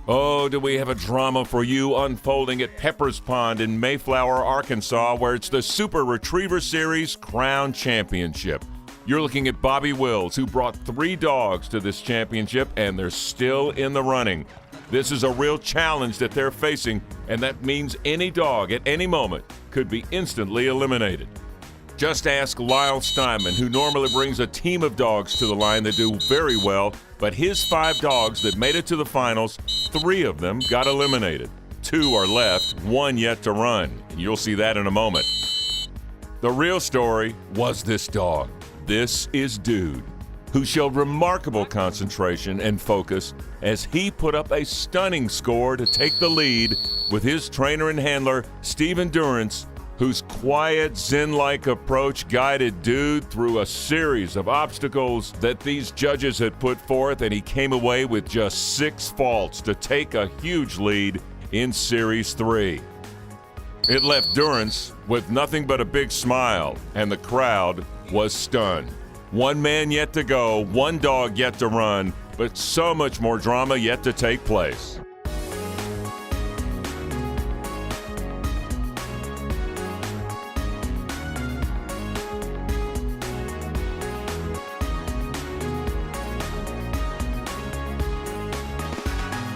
Oh, do we have a drama for you unfolding at Pepper's Pond in Mayflower, Arkansas, where it's the Super Retriever Series Crown Championship. You're looking at Bobby Wills, who brought 3 dogs to this championship, and they're still in the running. This is a real challenge that they're facing, and that means any dog at any moment could be instantly eliminated. Just ask Lyle Steinman, who normally brings a team of dogs to the line that do very well, but his 5 dogs that made it to the finals, 3 of them got eliminated. 2 are left, 1 yet to run. You'll see that in a moment. The real story was this dog. This is Dude, who showed remarkable concentration and focus as he put up a stunning score to take the lead with his trainer and handler, Stephen Durrance, whose quiet, zen-like approach guided Dude through a series of obstacles that these judges had put forth, and he came away with just 6 faults to take a huge lead in Series 3. It left Durrance with nothing but a big smile, and the crowd was stunned. 1 man yet to go, 1 dog yet to run, but so much more drama yet to take place.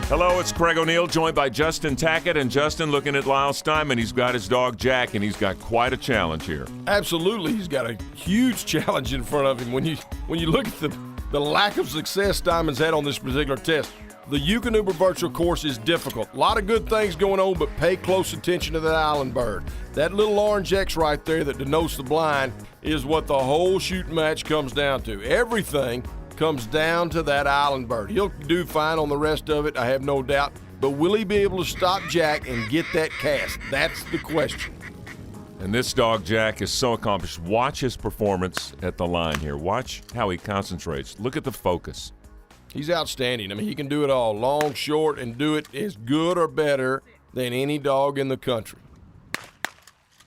Hello, it's Craig O'Neill, joined by Justin Tackett. And Justin, looking at Lyle Steinman, he's got his dog Jack, and he's got quite a challenge here. Absolutely, he's got a huge challenge in front of him. When you look at the lack of success Steinman's had on this particular test, the Eukanuba virtual course is difficult. A lot of good things going on, but pay close attention to that island bird. That little orange X right there that denotes the blind is what the whole shooting match comes down to. Everything comes down to that island bird. He'll do fine on the rest of it, I have no doubt, but will he be able to stop Jack and get that cast? That's the question. And this dog, Jack, is so accomplished. Watch his performance at the line here. Watch how he concentrates. Look at the focus. He's outstanding. I mean, he can do it all, long, short, and do it as good or better than any dog in the country.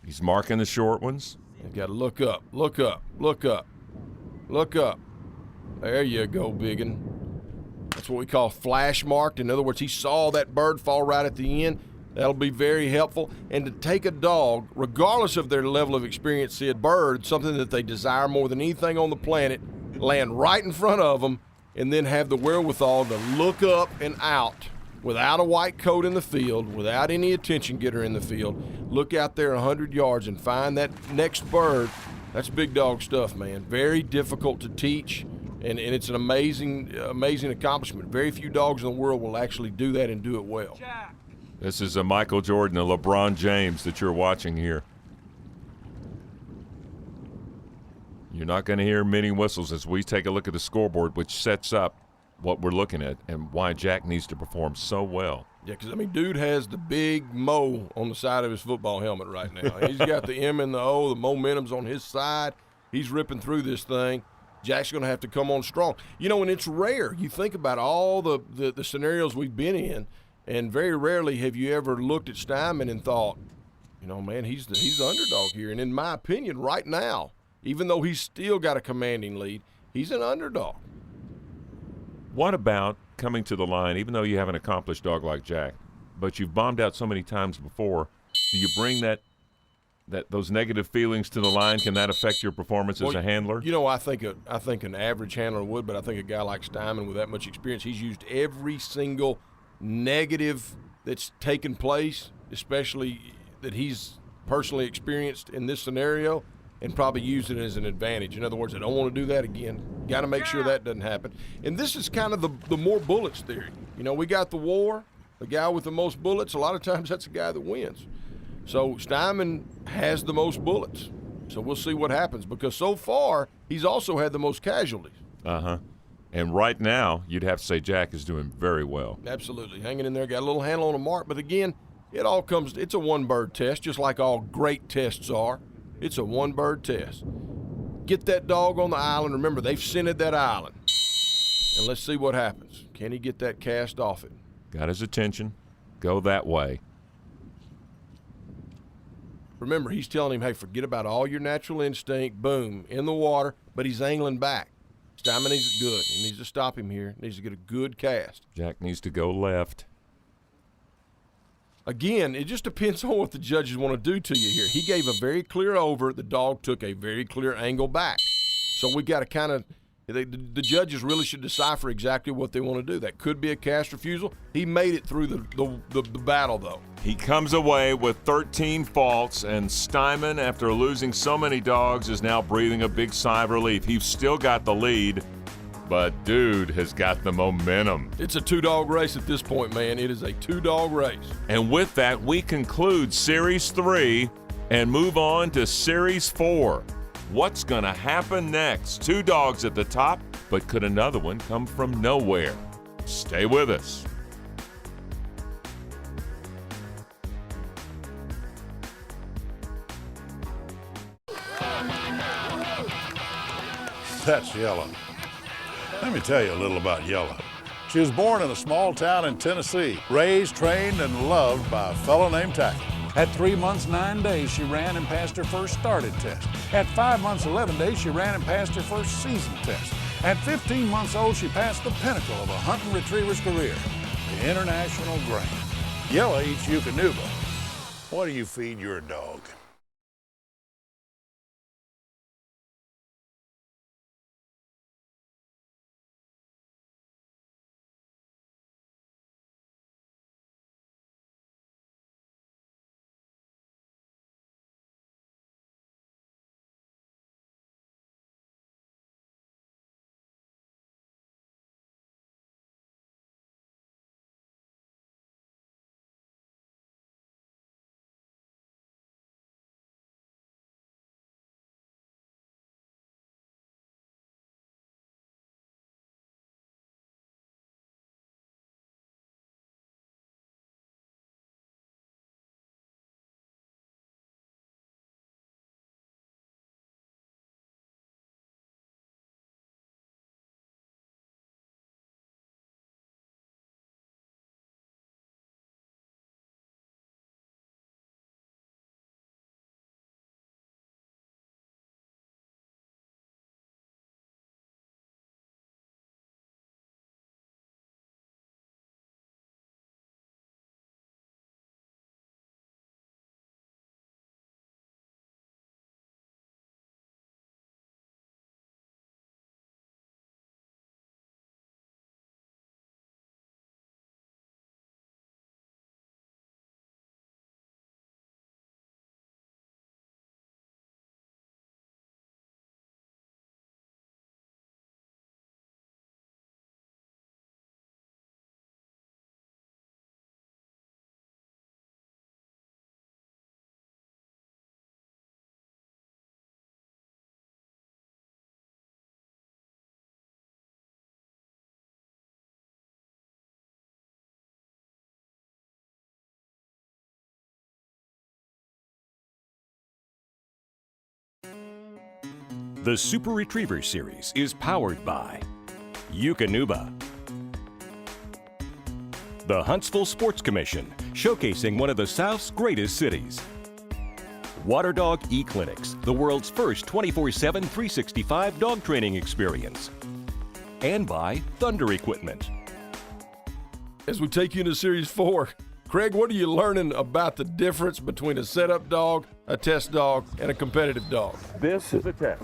He's marking the short ones. You've got to look up, look up, look up, look up. There you go, biggin. That's what we call flash marked. In other words, he saw that bird fall right at the end. That'll be very helpful. And to take a dog, regardless of their level of experience, see a bird, something that they desire more than anything on the planet, land right in front of them, and then have the wherewithal to look up and out without a white coat in the field, without any attention getter in the field. Look out there 100 yards and find that next bird. That's big dog stuff, man. Very difficult to teach. And it's an amazing accomplishment. Very few dogs in the world will actually do that and do it well. This is a Michael Jordan, a LeBron James that you're watching here. You're not going to hear many whistles as we take a look at the scoreboard, which sets up what we're looking at and why Jack needs to perform so well. Yeah, because, I mean, dude has the big Mo on the side of his football helmet right now. He's got the M and the O, the momentum's on his side. He's ripping through this thing. Jack's going to have to come on strong. You know, and it's rare. You think about all the scenarios we've been in, and very rarely have you ever looked at Steinman and thought, you know, man, he's the underdog here. And in my opinion, right now, even though he's still got a commanding lead, he's an underdog. What about coming to the line, even though you have an accomplished dog like Jack, but you've bombed out so many times before, do you bring those negative feelings to the line? Can that affect your performance as a handler? You know, I think an average handler would, but I think a guy like Steinman with that much experience, he's used every single negative that's taken place, especially that he's personally experienced in this scenario, and probably used it as an advantage. In other words, I don't want to do that again. Got to make sure that doesn't happen. And this is kind of the more bullets theory. You know, we got the war, the guy with the most bullets. A lot of times that's the guy that wins. So Steinman has the most bullets. So we'll see what happens, because so far he's also had the most casualties. Uh-huh. And right now, you'd have to say Jack is doing very well. Absolutely. Hanging in there, got a little handle on the mark. But again, it's a one-bird test, just like all great tests are. It's a one-bird test. Get that dog on the island. Remember, they've scented that island. And let's see what happens. Can he get that cast off it? Got his attention. Go that way. Remember, he's telling him, hey, forget about all your natural instinct. Boom, in the water, but he's angling back. Steinman needs it good. He needs to stop him here. He needs to get a good cast. Jack needs to go left. Again, it just depends on what the judges want to do to you here. He gave a very clear over. The dog took a very clear angle back. So we got to kind of the judges really should decipher exactly what they want to do. That could be a cast refusal. He made it through the battle, though. He comes away with 13 faults, and Steinman, after losing so many dogs, is now breathing a big sigh of relief. He's still got the lead, but dude has got the momentum. It's a two-dog race at this point, man. It is a two-dog race. And with that, we conclude Series 3 and move on to Series 4. What's going to happen next? 2 dogs at the top, but could another one come from nowhere? Stay with us. That's Yella. Let me tell you a little about Yella. She was born in a small town in Tennessee, raised, trained, and loved by a fellow named Tackle. At 3 months, 9 days, she ran and passed her first started test. At 5 months, 11 days, she ran and passed her first season test. At 15 months old, she passed the pinnacle of a hunting retriever's career, the International Grand. Yella eats Eukanuba. What do you feed your dog? The Super Retriever Series is powered by Eukanuba, the Huntsville Sports Commission, showcasing one of the South's greatest cities. Water Dog E-Clinics, the world's first 24/7, 365 dog training experience. And by Thunder Equipment. As we take you into Series 4, Craig, what are you learning about the difference between a setup dog, a test dog, and a competitive dog? This is a test.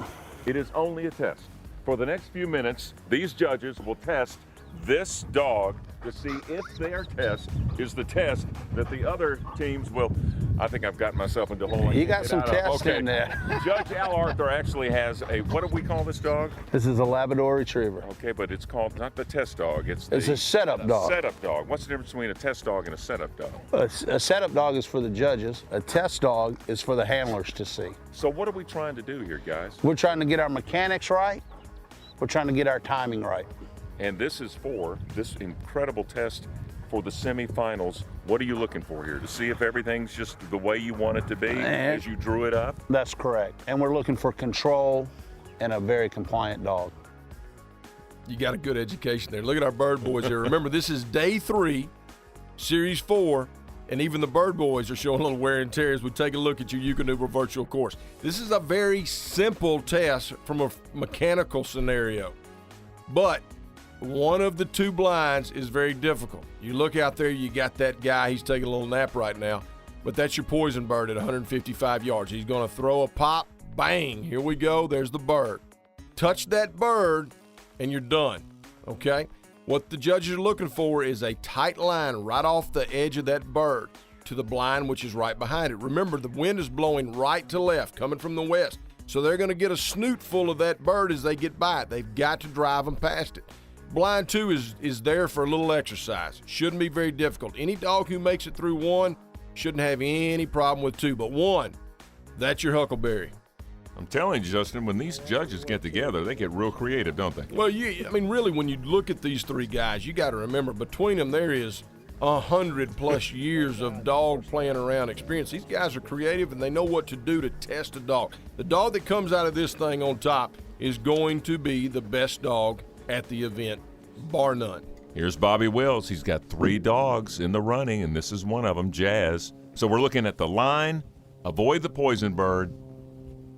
It is only a test. For the next few minutes, these judges will test this dog to see if their test is the test that the other teams will. I think I've gotten myself into a hole. You got some tests in there. Judge Al Arthur actually has a, what do we call this dog? This is a Labrador Retriever. Okay, but it's called not the test dog. It's a setup dog. Setup dog. What's the difference between a test dog and a setup dog? A setup dog is for the judges. A test dog is for the handlers to see. So what are we trying to do here, guys? We're trying to get our mechanics right. We're trying to get our timing right. And this is for this incredible test for the semifinals. What are you looking for here? To see if everything's just the way you want it to be as you drew it up? That's correct. And we're looking for control and a very compliant dog. You got a good education there. Look at our bird boys here. Remember, this is day 3, Series 4, and even the bird boys are showing a little wear and tear as we take a look at your Eukanuba virtual course. This is a very simple test from a mechanical scenario, but one of the two blinds is very difficult. You look out there, you got that guy, he's taking a little nap right now, but that's your poison bird at 155 yards. He's going to throw a pop, bang, here we go, there's the bird. Touch that bird, and you're done, okay? What the judges are looking for is a tight line right off the edge of that bird to the blind, which is right behind it. Remember, the wind is blowing right to left, coming from the west, so they're going to get a snoot full of that bird as they get by it. They've got to drive them past it. Blind 2 is there for a little exercise. Shouldn't be very difficult. Any dog who makes it through 1 shouldn't have any problem with 2, but 1, that's your huckleberry. I'm telling you, Justin, when these judges get together, they get real creative, don't they? Well, really, when you look at these 3 guys, you got to remember, between them there is 100+ years of dog playing around experience. These guys are creative, and they know what to do to test a dog. The dog that comes out of this thing on top is going to be the best dog at the event, bar none. Here's Bobby Wills. He's got 3 dogs in the running, and this is one of them, Jazz. So we're looking at the line, avoid the poison bird,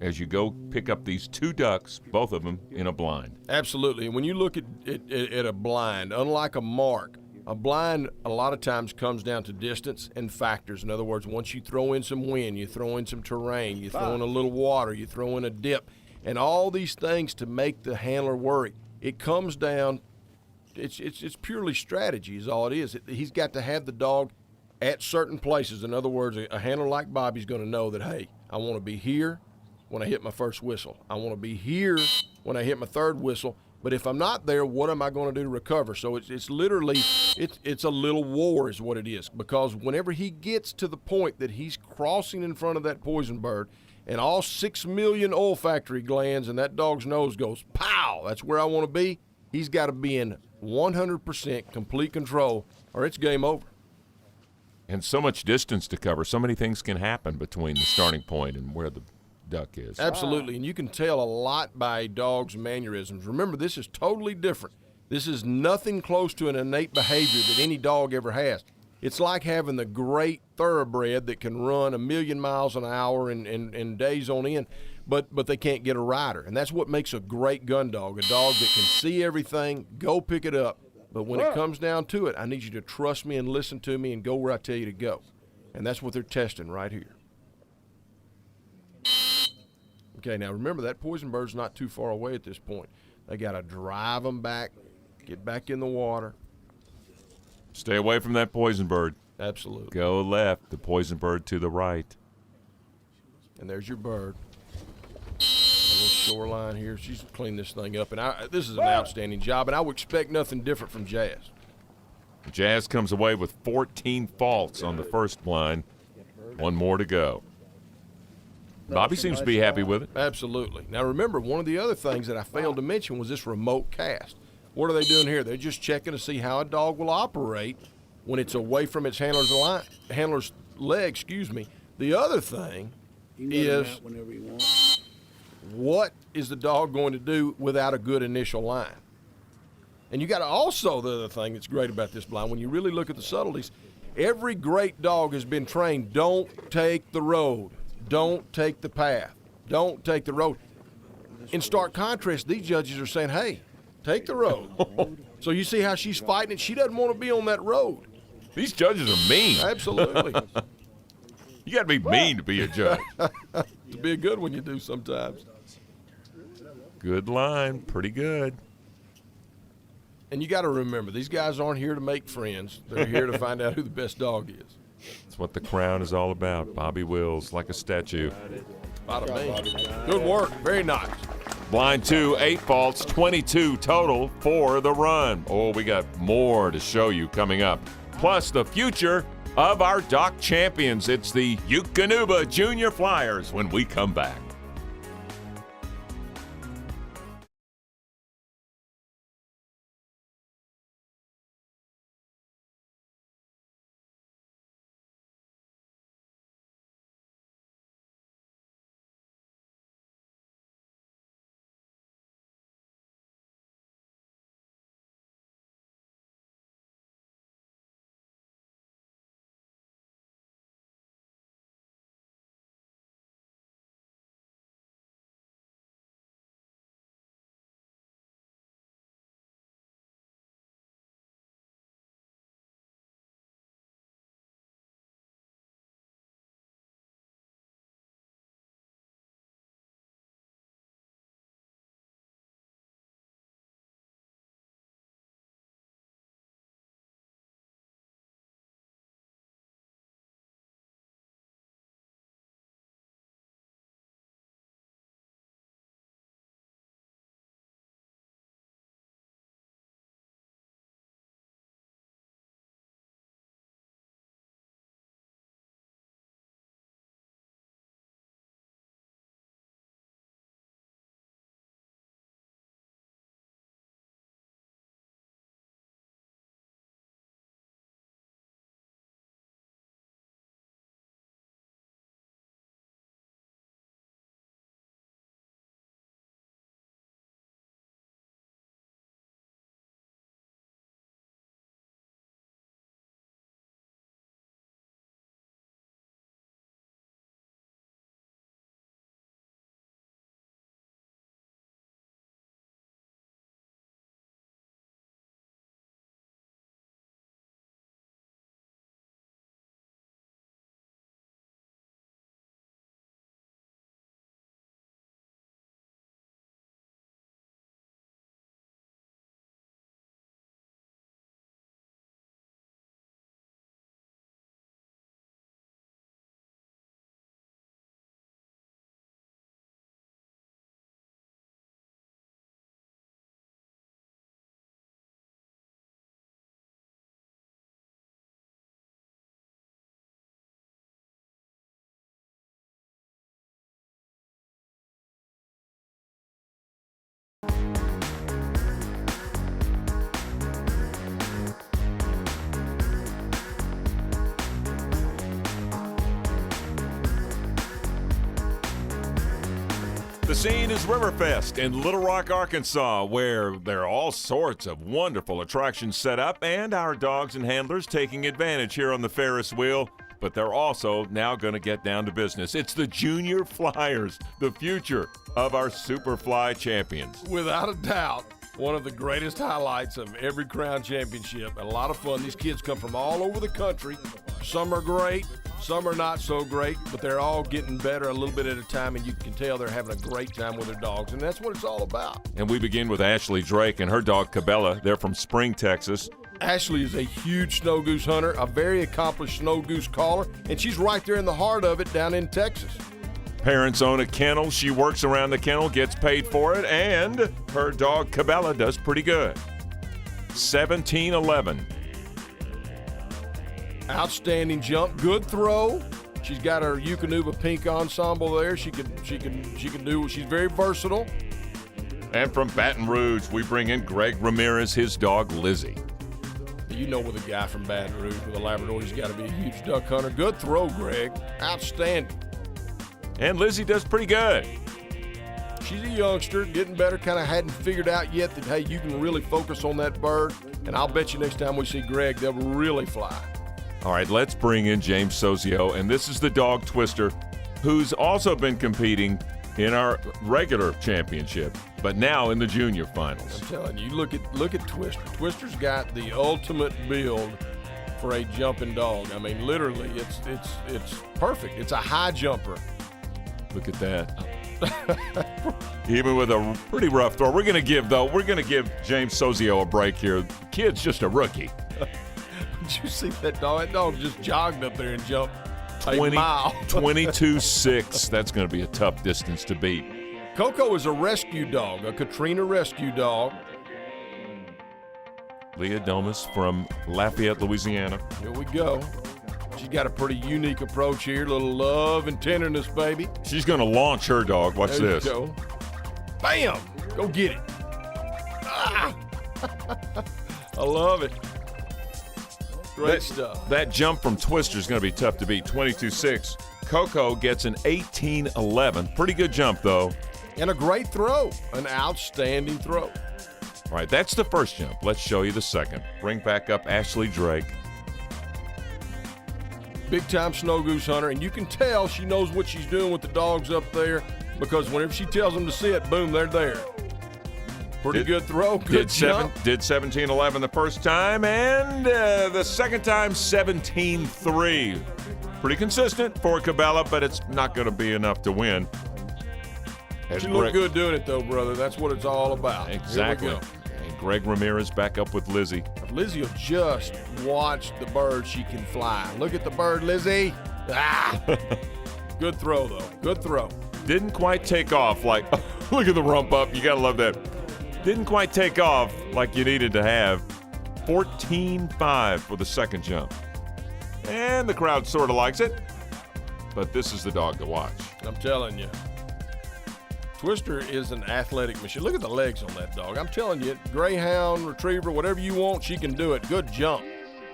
as you go pick up these 2 ducks, both of them in a blind. Absolutely. And when you look at a blind, unlike a mark, a blind a lot of times comes down to distance and factors. In other words, once you throw in some wind, you throw in some terrain, you throw in a little water, you throw in a dip, and all these things to make the handler worry. It comes down, it's purely strategy is all it is. He's got to have the dog at certain places. In other words, a handler like Bobby's going to know that, hey, I want to be here when I hit my first whistle. I want to be here when I hit my third whistle. But if I'm not there, what am I going to do to recover? So it's literally, it's a little war is what it is. Because whenever he gets to the point that he's crossing in front of that poison bird and all 6 million olfactory glands and that dog's nose goes, pow, that's where I want to be, he's got to be in 100% complete control or it's game over. And so much distance to cover. So many things can happen between the starting point and where the duck is. Absolutely, and you can tell a lot by a dog's mannerisms. Remember, this is totally different. This is nothing close to an innate behavior that any dog ever has. It's like having the great thoroughbred that can run 1,000,000 miles an hour in days on end, but they can't get a rider. And that's what makes a great gun dog, a dog that can see everything, go pick it up. But when it comes down to it, I need you to trust me and listen to me and go where I tell you to go. And that's what they're testing right here. Okay, now remember, that poison bird's not too far away at this point. They got to drive them back, get back in the water. Stay away from that poison bird. Absolutely. Go left, the poison bird to the right. And there's your bird. A little shoreline here. She's cleaned this thing up, and this is an outstanding job, and I would expect nothing different from Jazz. Jazz comes away with 14 faults on the first blind. 1 more to go. Bobby seems to be happy with it. Absolutely. Now remember, one of the other things that I failed to mention was this remote cast. What are they doing here? They're just checking to see how a dog will operate when it's away from its handler's leg. The other thing is, what is the dog going to do without a good initial line? And you got to also, the other thing that's great about this blind, when you really look at the subtleties, every great dog has been trained, don't take the road. Don't take the path. Don't take the road. In stark contrast, these judges are saying, hey, take the road. So you see how she's fighting it? She doesn't want to be on that road. These judges are mean. Absolutely. You got to be mean to be a judge. To be a good one, you do sometimes. Good line. Pretty good. And you got to remember, these guys aren't here to make friends. They're here to find out who the best dog is. That's what the crown is all about. Bobby Wills, like a statue. Bada bing. Good work. Very nice. Blind 2, 8 faults, 22 total for the run. Oh, we got more to show you coming up. Plus, the future of our dock champions. It's the Eukanuba Junior Flyers when we come back. scene is Riverfest in Little Rock, Arkansas, where there are all sorts of wonderful attractions set up and our dogs and handlers taking advantage here on the Ferris wheel. But they're also now going to get down to business. It's the Junior Flyers, the future of our Superfly champions. Without a doubt, one of the greatest highlights of every Crown Championship, and a lot of fun. These kids come from all over the country. Some are great, some are not so great, but they're all getting better a little bit at a time, and you can tell they're having a great time with their dogs, and that's what it's all about. And we begin with Ashley Drake and her dog Cabela. They're from Spring, Texas. Ashley is a huge snow goose hunter, a very accomplished snow goose caller, and she's right there in the heart of it down in Texas. Parents own a kennel. She works around the kennel, gets paid for it, and her dog Cabela does pretty good. 17-11. Outstanding jump, good throw. She's got her Eukanuba pink ensemble there. She can do. She's very versatile. And from Baton Rouge, we bring in Greg Ramirez, his dog Lizzie. You know, with a guy from Baton Rouge with a Labrador, he's got to be a huge duck hunter. Good throw, Greg. Outstanding. And Lizzie does pretty good. She's a youngster, getting better, kind of hadn't figured out yet that, hey, you can really focus on that bird. And I'll bet you next time we see Greg, they'll really fly. All right, let's bring in James Sozio, and this is the dog Twister, who's also been competing in our regular championship, but now in the junior finals. I'm telling you, look at Twister. Twister's got the ultimate build for a jumping dog. I mean, literally, it's perfect. It's a high jumper. Look at that. Even with a pretty rough throw. We're gonna give James Sozio a break here. The kid's just a rookie. Did you see that dog? That dog just jogged up there and jumped a mile. 22-6. That's going to be a tough distance to beat. Coco is a rescue dog, a Katrina rescue dog. Leah Domas from Lafayette, Louisiana. Here we go. She's got a pretty unique approach here. A little love and tenderness, baby. She's going to launch her dog. Watch There this. you go. Bam! Go get it. Ah! I love it. Great stuff. That jump from Twister is going to be tough to beat. 22-6. Coco gets an 18-11. Pretty good jump, though. And a great throw. An outstanding throw. All right, that's the first jump. Let's show you the second. Bring back up Ashley Drake. Big-time snow goose hunter, and you can tell she knows what she's doing with the dogs up there because whenever she tells them to sit, boom, they're there. Pretty good throw, good jump. Did 17-11 the first time, and the second time, 17-3. Pretty consistent for Cabela, but it's not going to be enough to win. She looked good doing it, though, brother. That's what it's all about. Exactly. Here we go. And Greg Ramirez back up with Lizzie. Lizzie will just watch the bird she can fly. Look at the bird, Lizzie. Ah! Good throw, though. Good throw. Didn't quite take off like, look at the rump up. You got to love that. Didn't quite take off like you needed to have. 14-5 for the second jump. And the crowd sort of likes it, but this is the dog to watch. I'm telling you. Twister is an athletic machine. Look at the legs on that dog. I'm telling you, greyhound, retriever, whatever you want, she can do it. Good jump.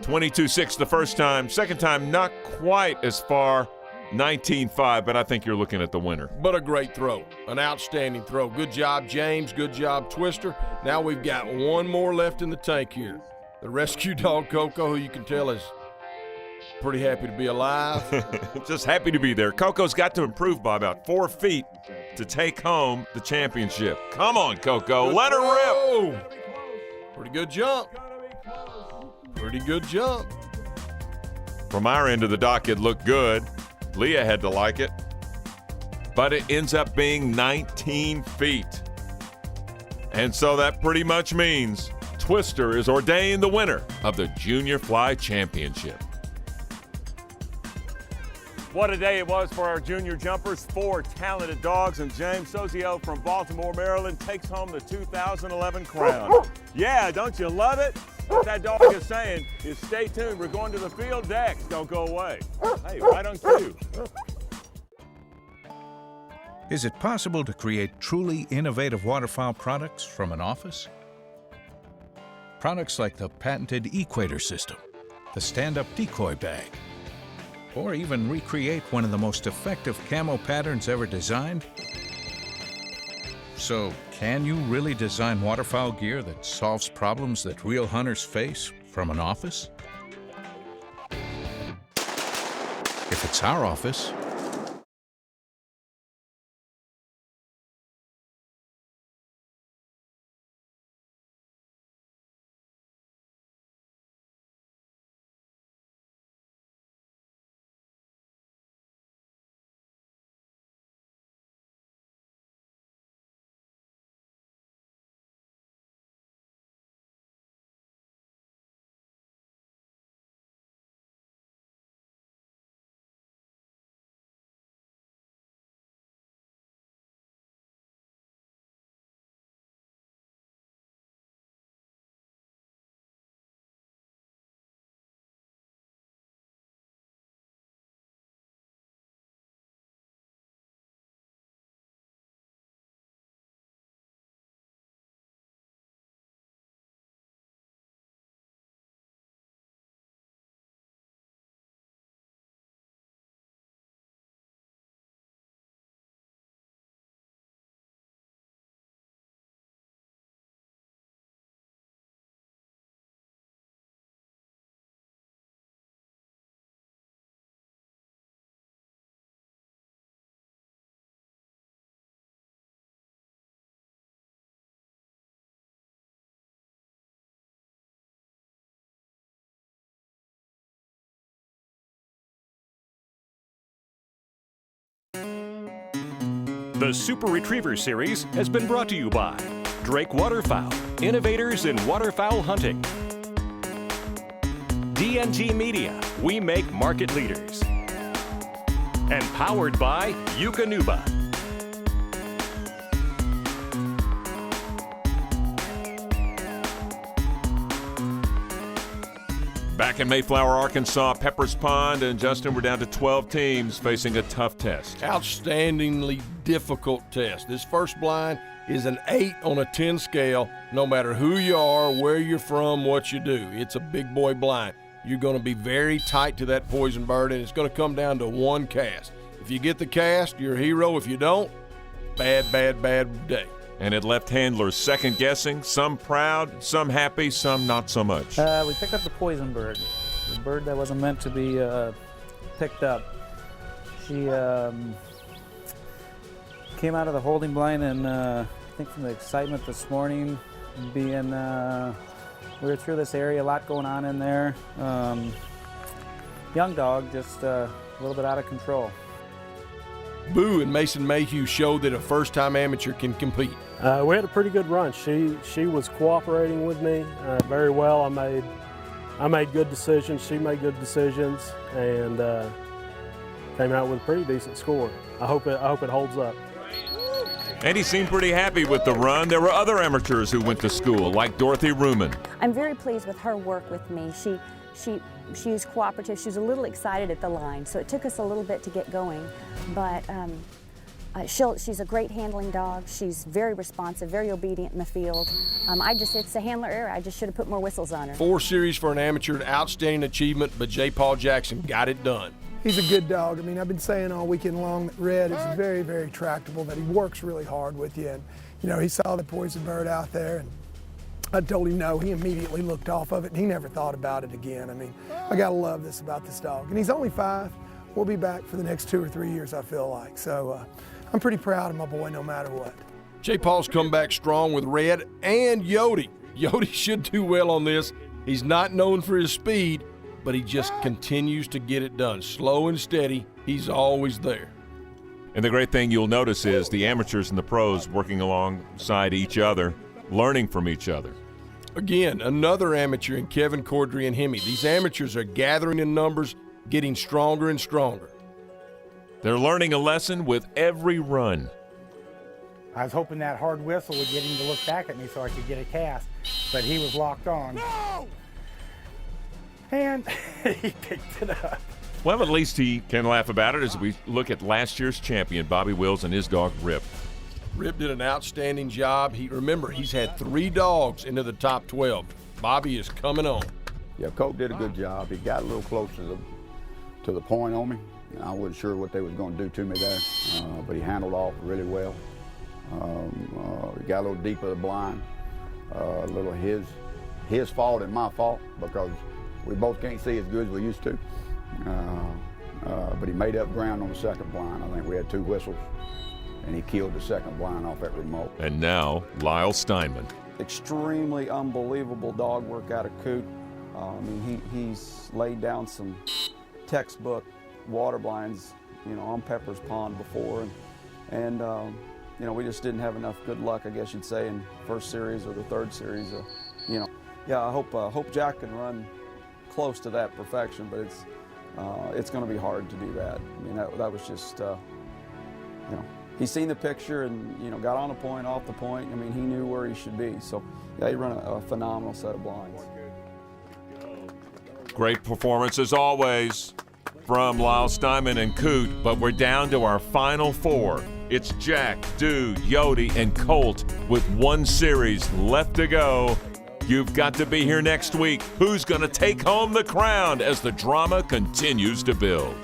22-6 the first time. Second time, not quite as far. 19-5, but I think you're looking at the winner. But a great throw. An outstanding throw. Good job, James. Good job, Twister. Now we've got one more left in the tank here. The rescue dog, Coco, who you can tell is pretty happy to be alive. Just happy to be there. Coco's got to improve by about 4 feet to take home the championship. Come on, Coco. Good Let her rip. Pretty good jump. Pretty good jump. From our end of the dock, it looked good. Leah had to like it. But it ends up being 19 feet. And so that pretty much means Twister is ordained the winner of the Junior Fly Championship. What a day it was for our junior jumpers. 4 talented dogs, and James Sozio from Baltimore, Maryland takes home the 2011 crown. Yeah, don't you love it? What that dog is saying is stay tuned. We're going to the field decks. Don't go away. Hey, right on cue. Is it possible to create truly innovative waterfowl products from an office? Products like the patented Equator system, the stand-up decoy bag, or even recreate one of the most effective camo patterns ever designed? So, can you really design waterfowl gear that solves problems that real hunters face from an office? If it's our office, The Super Retriever Series has been brought to you by Drake Waterfowl, innovators in waterfowl hunting. DNT Media, we make market leaders. And powered by Eukanuba. Back in Mayflower, Arkansas, Peppers Pond and Justin, we're down to 12 teams facing a tough test. Outstandingly difficult test. This first blind is an 8 on a 10 scale, no matter who you are, where you're from, what you do. It's a big boy blind. You're going to be very tight to that poison bird, and it's going to come down to one cast. If you get the cast, you're a hero. If you don't, bad day. And it left handlers second guessing, some proud, some happy, some not so much. We picked up the poison bird, the bird that wasn't meant to be picked up. She came out of the holding blind, and I think from the excitement this morning, being we were through this area, a lot going on in there. Young dog, just a little bit out of control. Boo and Mason Mayhew showed that a first-time amateur can compete. We had a pretty good run. She was cooperating with me very well. I made good decisions. She made good decisions, and came out with a pretty decent score. I hope it holds up. And he seemed pretty happy with the run. There were other amateurs who went to school, like Dorothy Ruman. I'm very pleased with her work with me. She was cooperative. She was a little excited at the line, so it took us a little bit to get going. But she's a great handling dog. She's very responsive, very obedient in the field. It's a handler error. I just should have put more whistles on her. 4 series for an amateur, an outstanding achievement, but J. Paul Jackson got it done. He's a good dog. I mean, I've been saying all weekend long that Red is very, very tractable, that he works really hard with you. And, you know, he saw the poison bird out there, and I told him no. He immediately looked off of it, and he never thought about it again. I mean, I got to love this about this dog. And he's only 5. We'll be back for the next 2 or 3 years, I feel like. So I'm pretty proud of my boy no matter what. J. Paul's come back strong with Red and Yodi. Yodi should do well on this. He's not known for his speed, but he just continues to get it done. Slow and steady, he's always there. And the great thing you'll notice is the amateurs and the pros working alongside each other, learning from each other. Again, another amateur in Kevin Cordry and Hemi. These amateurs are gathering in numbers, getting stronger and stronger. They're learning a lesson with every run. I was hoping that hard whistle would get him to look back at me so I could get a cast, but he was locked on. No! And he picked it up. Well, at least he can laugh about it as we look at last year's champion, Bobby Wills, and his dog, Rip. Rip did an outstanding job. Remember, he's had 3 dogs into the top 12. Bobby is coming on. Yeah, Colt did a good job. He got a little close to the point on me. I wasn't sure what they was going to do to me there, but he handled off really well. He got a little deep of the blind, a little his fault and my fault, because we both can't see as good as we used to. But he made up ground on the second blind. I think we had 2 whistles, and he killed the second blind off that remote. And now, Lyle Steinman. Extremely unbelievable dog work out of Coot. I mean, he's laid down some textbook water blinds, you know, on Pepper's Pond before, and you know, we just didn't have enough good luck, I guess you'd say, in first series or the third series. You know, yeah, I hope Jack can run close to that perfection, but it's going to be hard to do that. I mean, that was just, you know, he's seen the picture and, you know, got on the point, off the point. I mean, he knew where he should be. So, yeah, he ran a phenomenal set of blinds. Great performance as always from Lyle Steinman and Coot, but we're down to our final 4. It's Jack, Dude, Yodi, and Colt with 1 series left to go. You've got to be here next week. Who's going to take home the crown as the drama continues to build?